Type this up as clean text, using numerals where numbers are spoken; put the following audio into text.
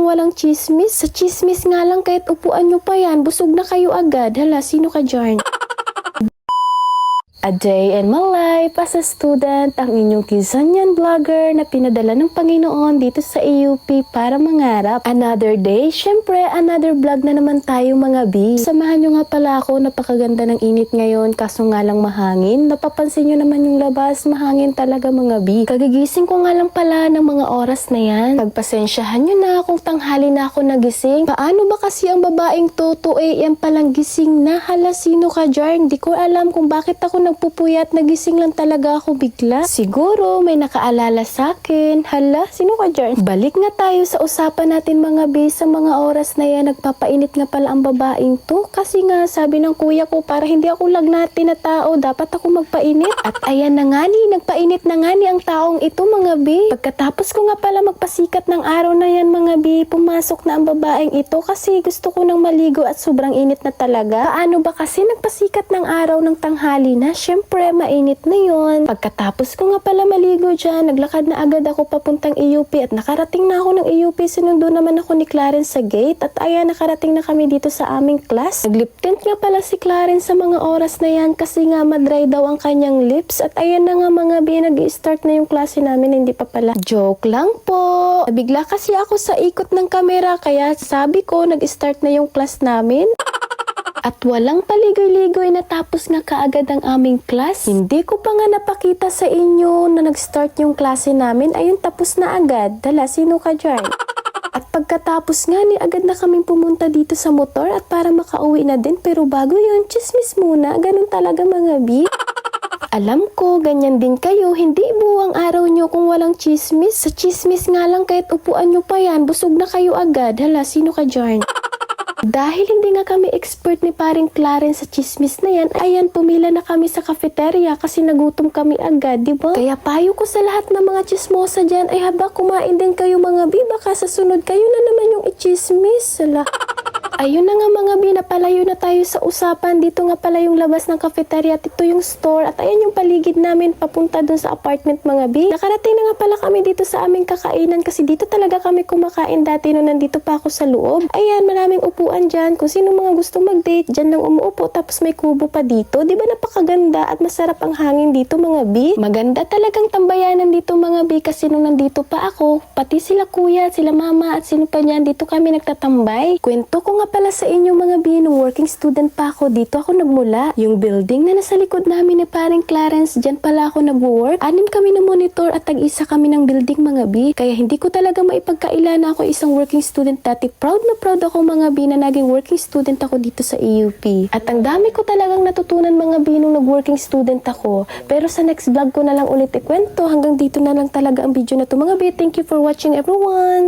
walang chismis? Sa chismis nga lang kahit upuan nyo pa yan, busog na kayo agad. Hala, sino ka dyan? A day in my life as a student, ang inyong Kizanyan vlogger na pinadala ng Panginoon dito sa AUP para mangarap. Another day, syempre another vlog na naman tayo mga B. Samahan nyo nga pala ako, napakaganda ng init ngayon kaso nga lang mahangin. Napapansin nyo naman yung labas, mahangin talaga mga B. Kagigising ko nga lang pala ng mga oras na yan. Pagpasensyahan nyo na kung tanghali na ako nagising. Paano ba kasi ang babaeng to 2 AM palang gising na? Hala, sino ka dyan? Di ko alam kung bakit ako nagpupuyat, nagising lang talaga ako bigla. Siguro may nakaalala sa akin. Hala, sino ka dyan? Balik nga tayo sa usapan natin mga B. Sa mga oras na yan, nagpapainit nga pala ang babaeng to. Kasi nga sabi ng kuya ko, para hindi ako lagnatin na tao, dapat ako magpainit. At ayan na nga ni, nagpainit na nga ni ang taong ito mga B. Pagkatapos ko nga pala magpasikat ng araw na yan mga B, pumasok na ang babaeng ito kasi gusto ko nang maligo at sobrang init na talaga. Paano ba kasi nagpasikat ng araw ng tanghali na? Syempre, mainit na yon. Pagkatapos ko nga pala maligo dyan, naglakad na agad ako papuntang AUP at nakarating na ako ng AUP. Sinundo naman ako ni Clarence sa gate at ayan, nakarating na kami dito sa aming class. Naglip tint nga pala si Clarence sa mga oras na yan kasi nga madry daw ang kanyang lips at ayan na nga mga B, nag-i-start na yung klase namin, hindi pa pala. Joke lang po. Nabigla kasi ako sa ikot ng kamera kaya sabi ko nag-start na yung class namin. At walang paligoy-ligoy natapos nga kaagad ang aming class. Hindi ko pa nga napakita sa inyo na nag-start yung klase namin. Ayun, tapos na agad. Dala, sino ka dyan? At pagkatapos nga ni agad na kaming pumunta dito sa motor at para makauwi na din. Pero bago yun, chismis muna. Ganun talaga mga B. Alam ko, ganyan din kayo. Hindi buwang araw nyo kung walang chismis. Sa chismis nga lang kahit upuan nyo pa yan, busog na kayo agad. Hala, sino ka dyan? Dahil hindi nga kami expert ni paring Clarence sa chismis na yan, ayan, pumila na kami sa cafeteria kasi nagutom kami agad, di ba? Kaya payo ko sa lahat ng mga chismosa dyan, ay haba kumain din kayo mga B, baka sa sunod kayo na naman yung i-chismis. Sala. Ayun na nga mga B, napalayo na tayo sa usapan. Dito nga pala yung labas ng cafeteria at ito yung store. At ayan yung paligid namin papunta dun sa apartment mga B. Nakarating na nga pala kami dito sa aming kakainan kasi dito talaga kami kumakain dati nung nandito pa ako sa loob. Ayan, maraming upuan dyan. Kung sino mga gusto mag-date, dyan lang umuupo. Tapos may kubo pa dito. Di ba napakaganda at masarap ang hangin dito mga B? Maganda talagang tambayanan dito mga B kasi nung nandito pa ako, pati sila kuya, sila mama at sino pa niyan, dito kami nagtatambay. Kwento ko nga pala sa inyo mga B, nung working student pa ako, dito ako nagmula. Yung building na nasa likod namin ni paring Clarence, dyan pala ako nag-work. 6 kami na monitor at tag-isa kami ng building mga B. Kaya hindi ko talaga maipagkaila na ako isang working student dati. Proud na proud ako mga B na naging working student ako dito sa AUP. At ang dami ko talagang natutunan mga B nung nag-working student ako. Pero sa next vlog ko na lang ulit ikwento. Hanggang dito na lang talaga ang video na to mga B. Thank you for watching everyone!